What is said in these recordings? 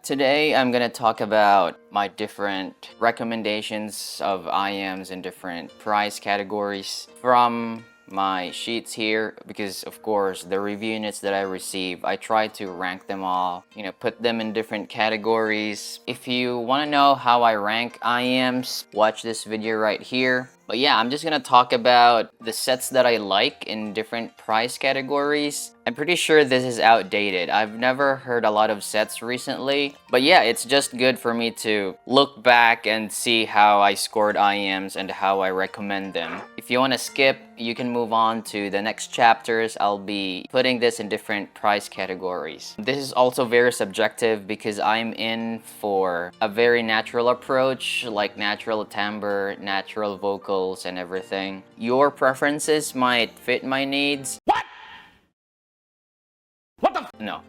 Today I'm gonna talk about my different recommendations of IEMs in different price categories from my sheets here, because of course the review units that I receive, I try to rank them all, put them in different categories. If you want to know how I rank IEMs, watch this video right here. But yeah, I'm just gonna talk about the sets that I like in different price categories. I'm pretty sure this is outdated. I've never heard a lot of sets recently. But yeah, it's just good for me to look back and see how I scored IEMs and how I recommend them. If you want to skip, you can move on to the next chapters. I'll be putting this in different price categories. This is also very subjective because I'm in for a very natural approach, like natural timbre, natural vocals, and everything. Your preferences might fit my needs. No.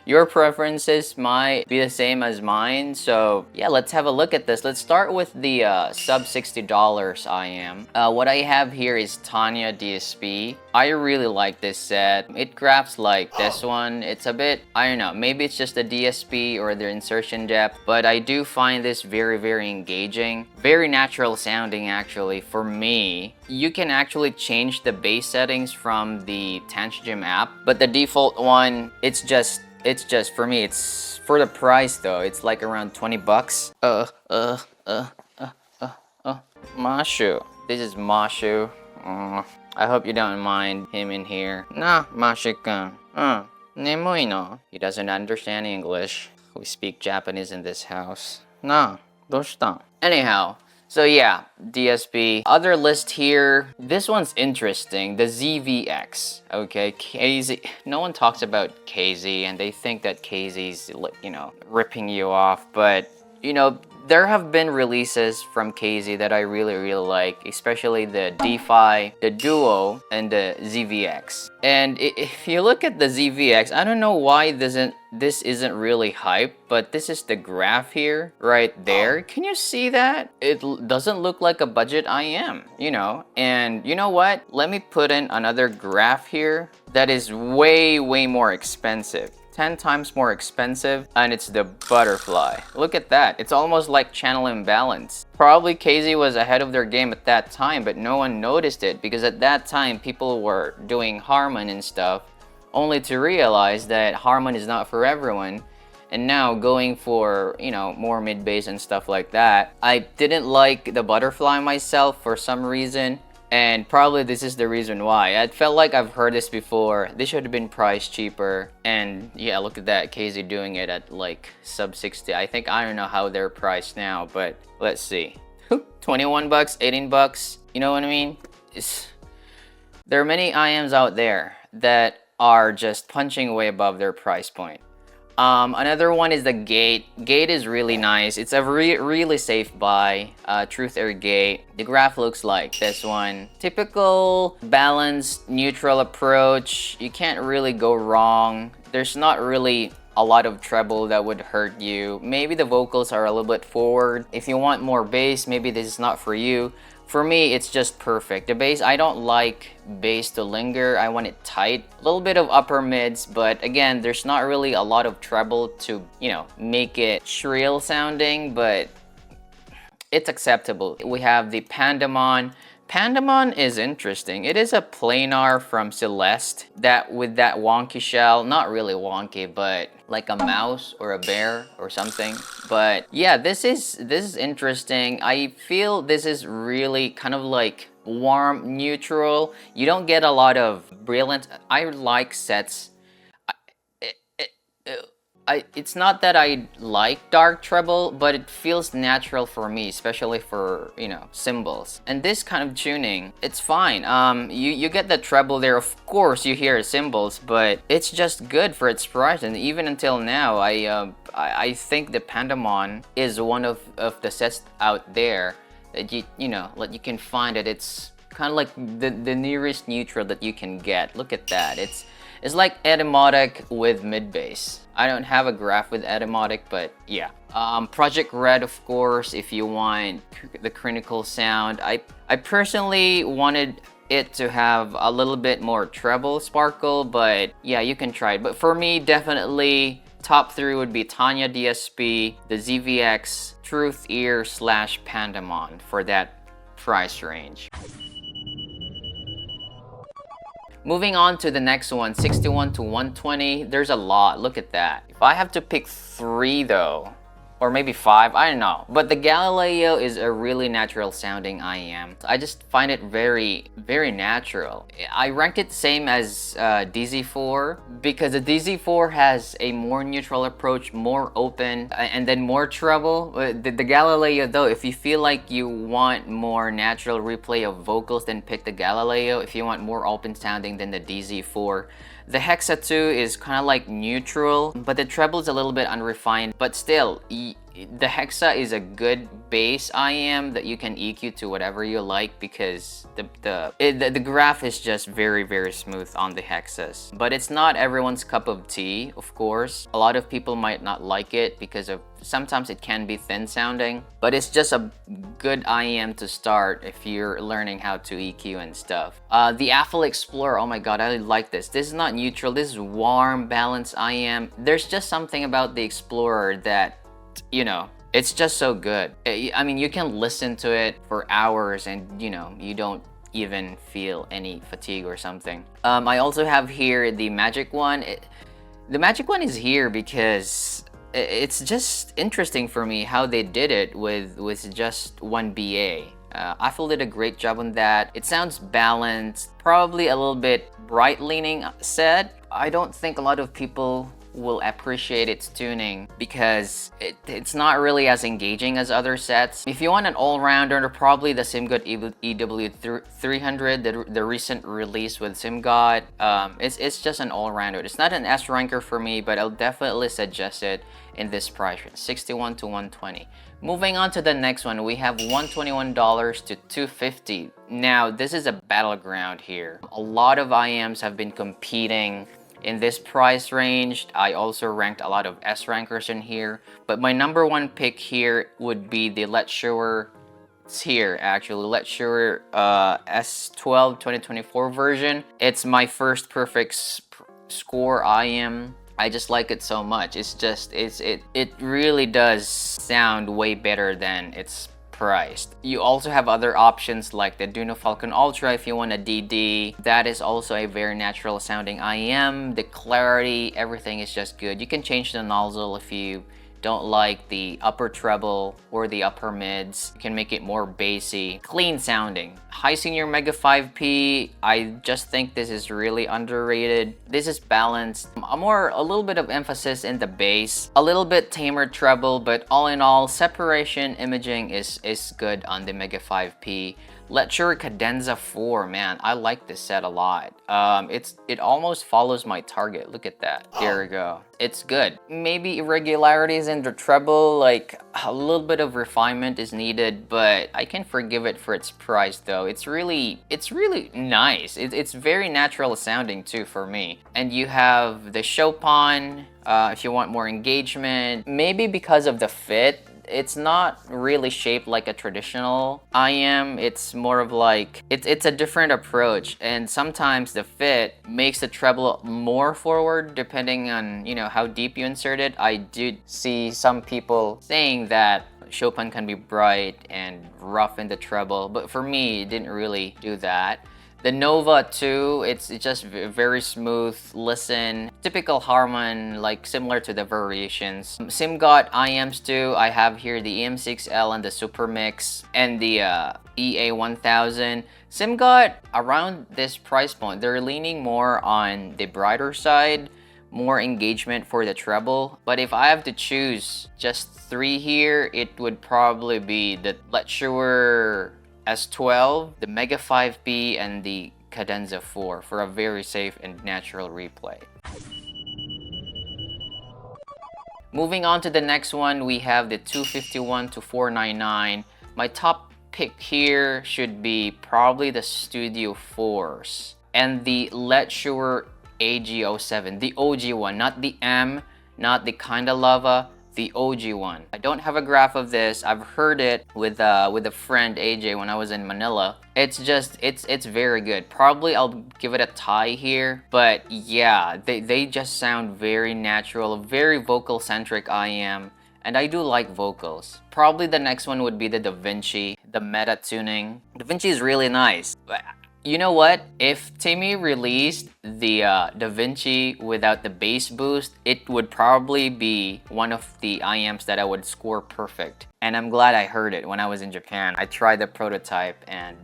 Your preferences might be the same as mine, so yeah, let's have a look at this. Let's start with the sub $60 IEM. What I have here is Tanya DSP. I really like this set. It grabs like this one. It's a bit, I don't know, maybe it's just the DSP or the insertion depth, but I do find this very engaging. Very natural sounding actually for me. You can actually change the bass settings from the Tangent app, but the default one, it's just for me, it's for the price though. It's like around 20 bucks. Mashu. This is Mashu. I hope you don't mind him in here. Nah, Mashu-kun. Nemui no. He doesn't understand English. We speak Japanese in this house. Nah, doshita? Anyhow. So yeah, DSP. Other list here. This one's interesting. The ZVX. Okay, KZ. No one talks about KZ and they think that KZ's, ripping you off. But, there have been releases from KZ that I really like, especially the DeFi, the Duo, and the ZVX. And if you look at the ZVX, I don't know why this isn't really hype, but this is the graph here, right there. Can you see that? It doesn't look like a budget IEM, And you know what? Let me put in another graph here that is way more expensive. 10 times more expensive, and it's the Butterfly. Look at that. It's almost like channel imbalance. Probably KZ was ahead of their game at that time, but no one noticed it because at that time people were doing Harmon and stuff, only to realize that Harmon is not for everyone. And now going for, more mid-bass and stuff like that. I didn't like the Butterfly myself for some reason. And probably this is the reason why. I felt like I've heard this before. This should have been priced cheaper. And yeah, look at that. KZ doing it at like sub 60. I don't know how they're priced now, but let's see. 21 bucks, 18 bucks. You know what I mean? There are many IEMs out there that are just punching way above their price point. Another one is the Gate. Gate is really nice. It's a really safe buy. Truth Air Gate. The graph looks like this one. Typical balanced neutral approach. You can't really go wrong. There's not really a lot of treble that would hurt you. Maybe the vocals are a little bit forward. If you want more bass, maybe this is not for you. For me, it's just perfect. The bass, I don't like bass to linger. I want it tight. A little bit of upper mids, but again, there's not really a lot of treble to, make it shrill sounding, but it's acceptable. We have the Pandemon. Pandemon is interesting. It is a planar from Celeste that with that wonky shell, not really wonky, but like a mouse or a bear or something. But yeah, this is interesting. I feel this is really kind of like warm, neutral. You don't get a lot of brilliant. I like sets. It's not that I like dark treble, but it feels natural for me, especially for, cymbals. And this kind of tuning, it's fine. You get the treble there, of course you hear cymbals, but it's just good for its price. And even until now, I think the Pandemon is one of the sets out there that you can find it. It's kind of like the nearest neutral that you can get. Look at that. It's like Edemotic with mid-bass. I don't have a graph with Edemotic, but yeah. Project Red, of course, if you want the critical sound. I personally wanted it to have a little bit more treble sparkle, but yeah, you can try it. But for me, definitely Top 3 would be Tanya DSP, the ZVX, Truth Ear / Pandemon for that price range. Moving on to the next one, 61 to 120. There's a lot. Look at that. If I have to pick 3 though, or maybe 5, I don't know. But the Galileo is a really natural sounding IEM. I just find it very, very natural. I ranked it same as DZ4 because the DZ4 has a more neutral approach, more open, and then more treble. The Galileo though, if you feel like you want more natural replay of vocals, then pick the Galileo. If you want more open sounding, then the DZ4. The Hexa 2 is kind of like neutral, but the treble is a little bit unrefined. But still, the Hexa is a good bass IEM that you can EQ to whatever you like because the graph is just very, very smooth on the Hexas. But it's not everyone's cup of tea, of course. A lot of people might not like it because of sometimes it can be thin sounding, but it's just a good IEM to start if you're learning how to EQ and stuff. The Affle Explorer, oh my god, I like this. This is not neutral, this is warm, balanced IEM. There's just something about the Explorer that, you know, it's just so good. I mean, you can listen to it for hours and, you know, you don't even feel any fatigue or something. I also have here the Magic One. The Magic One is here because it's just interesting for me how they did it with just one BA. Affle did a great job on that. It sounds balanced, probably a little bit bright leaning set. I don't think a lot of people will appreciate its tuning because it's not really as engaging as other sets. If you want an all-rounder, probably the SimGod EW300, the recent release with SimGod. It's just an all-rounder. It's not an S ranker for me, but I'll definitely suggest it in this price range, 61 to 120. Moving on to the next one, we have $121 to $250. Now, this is a battleground here. A lot of IEMs have been competing in this price range. I also ranked a lot of S rankers in here, but my number one pick here would be the Let's Sure. It's here actually, Let's Sure S12 2024 version. It's my first perfect score IEM. I just like it so much. It's just it really does sound way better than its priced. You also have other options like the Duno Falcon Ultra if you want a DD. That is also a very natural sounding IEM. The clarity, everything is just good. You can change the nozzle if you don't like the upper treble or the upper mids. You can make it more bassy, clean sounding. High Senior Mega 5P, I just think this is really underrated. This is balanced, a little bit of emphasis in the bass, a little bit tamer treble, but all in all, separation imaging is good on the Mega 5P. Let's Sure Cadenza 4, man, I like this set a lot. It almost follows my target. Look at that. There we go. It's good. Maybe irregularities in the treble, like a little bit of refinement is needed, but I can forgive it for its price though. It's really nice. It's very natural sounding too for me. And you have the Chopin if you want more engagement. Maybe because of the fit, it's not really shaped like a traditional IEM. It's more of like, it's a different approach, and sometimes the fit makes the treble more forward depending on, you know, how deep you insert it. I did see some people saying that Chopin can be bright and rough in the treble, but for me, it didn't really do that. The Nova 2, it's just very smooth listen, typical Harman, like similar to the Variations. SimGod IEMs too, I have here the EM6L and the Super Mix and the EA1000. SimGod, around this price point, they're leaning more on the brighter side, more engagement for the treble. But if I have to choose just 3 here, it would probably be the Let's Sure S12, the Mega 5P, and the Cadenza 4 for a very safe and natural replay. Moving on to the next one, we have the 251 to 499. My top pick here should be probably the Studio 4s and the Let's Sure AG07, the OG one, not the M, not the Kinda Lava, the OG one. I don't have a graph of this. I've heard it with a friend AJ when I was in Manila. It's just it's very good. Probably I'll give it a tie here, but yeah, they just sound very natural, very vocal centric IEM. And I do like vocals. Probably the next one would be the Da Vinci, the meta tuning. Da Vinci is really nice. You know what? If Timmy released the Da Vinci without the bass boost, it would probably be one of the IEMs that I would score perfect. And I'm glad I heard it when I was in Japan. I tried the prototype and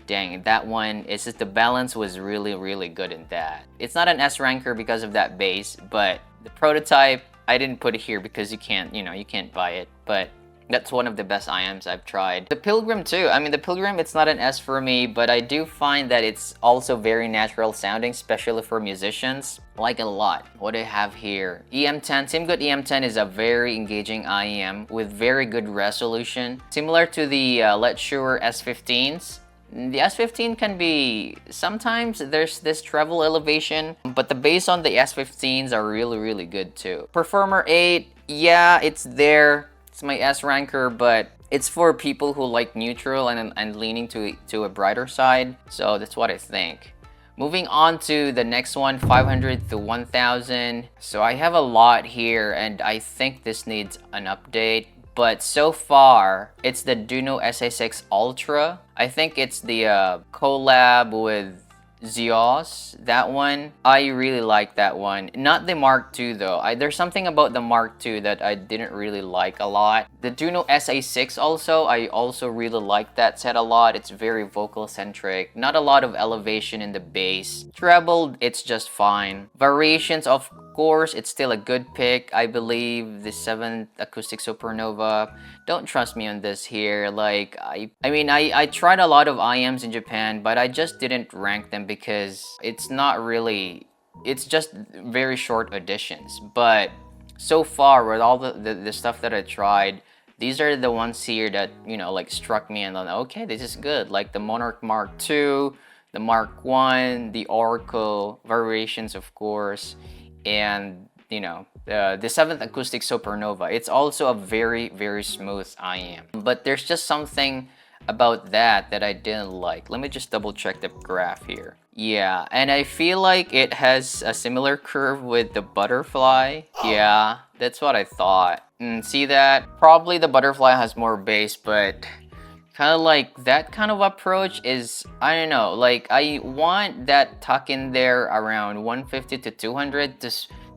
dang, that one, it's just the balance was really good in that. It's not an S ranker because of that bass, but the prototype, I didn't put it here because you can't, you can't buy it, but that's one of the best IEMs I've tried. The Pilgrim too. I mean, the Pilgrim, it's not an S for me, but I do find that it's also very natural sounding, especially for musicians. I like it a lot. What do I have here? EM10. Team Good EM10 is a very engaging IEM with very good resolution. Similar to the Let's Sure S15s. The S15 can be, sometimes there's this treble elevation, but the bass on the S15s are really good too. Performer 8, yeah, it's there. It's my S ranker, but it's for people who like neutral and leaning to a brighter side. So that's what I think. Moving on to the next one, 500 to 1000. So I have a lot here and I think this needs an update. But so far, it's the Duno SA6 Ultra. I think it's the collab with Zeus, that one. I really like that one. Not the Mark II though. There's something about the Mark II that I didn't really like a lot. The Duno SA6 also, I also really like that set a lot. It's very vocal centric. Not a lot of elevation in the bass. Treble, it's just fine. Variations, of course, it's still a good pick. I believe the 7th Acoustic Supernova. Don't trust me on this here. Like, I mean, I tried a lot of IEMs in Japan, but I just didn't rank them because it's not really, it's just very short editions. But so far, with all the stuff that I tried, these are the ones here that, like struck me and then, okay, this is good. Like the Monarch Mark II, the Mark I, the Oracle variations, of course, and the 7th Acoustic Supernova. It's also a very smooth IEM, but there's just something about that I didn't like. Let me just double check the graph here. Yeah, and I feel like it has a similar curve with the Butterfly. Yeah, that's what I thought. See that? Probably the Butterfly has more bass, but kind of like that kind of approach is, I don't know, like I want that tuck in there around 150 to 200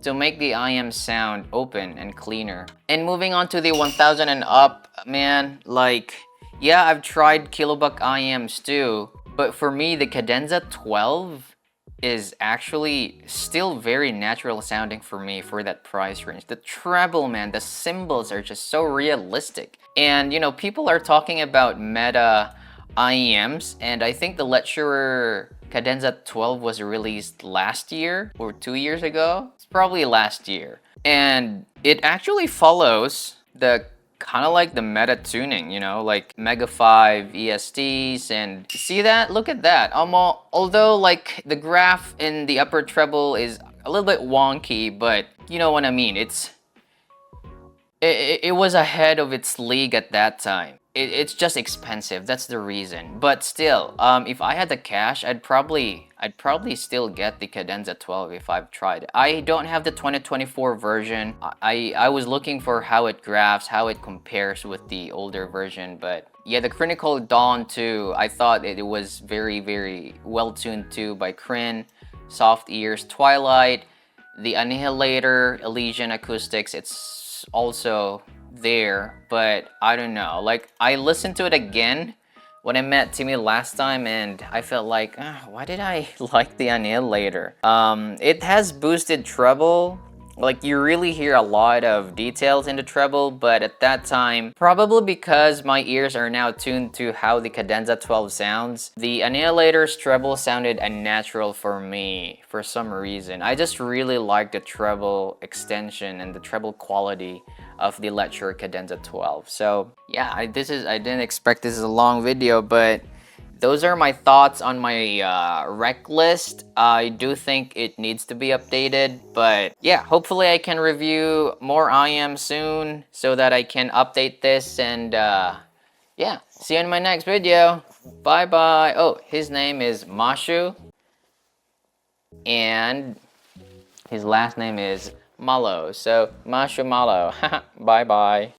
to make the IEM sound open and cleaner. And moving on to the 1000 and up, man, like, yeah, I've tried kilobuck IEMs too, but for me, the Cadenza 12 is actually still very natural sounding for me for that price range. The treble, man, the cymbals are just so realistic. And people are talking about meta IEMs, and I think the Lecturer Cadenza 12 was released last year or 2 years ago. It's probably last year. And it actually follows the kind of like the meta tuning, like Mega 5 ESTs, and see that? Look at that. Although like the graph in the upper treble is a little bit wonky, but you know what I mean. It was ahead of its league at that time. It's just expensive, that's the reason. But still, if I had the cash, I'd probably still get the Cadenza 12 if I've tried it. I don't have the 2024 version. I was looking for how it graphs, how it compares with the older version, but yeah, the Clinical Dawn too, I thought it was very well tuned too by Kryn, Soft Ears, Twilight, the Annihilator, Elysian Acoustics, it's also there, but I don't know. Like, I listened to it again when I met Timmy last time, and I felt like, why did I like the Annihilator? It has boosted treble. Like, you really hear a lot of details in the treble, but at that time, probably because my ears are now tuned to how the Cadenza 12 sounds, the Annihilator's treble sounded unnatural for me for some reason. I just really liked the treble extension and the treble quality of the Lecturer Cadenza 12. So yeah, I didn't expect this is a long video, but those are my thoughts on my rec list. I do think it needs to be updated, but yeah, hopefully I can review more IEM soon so that I can update this and yeah, see you in my next video. Bye bye. Oh, his name is Mashu and his last name is Malo. So Mashu Malo. Bye bye.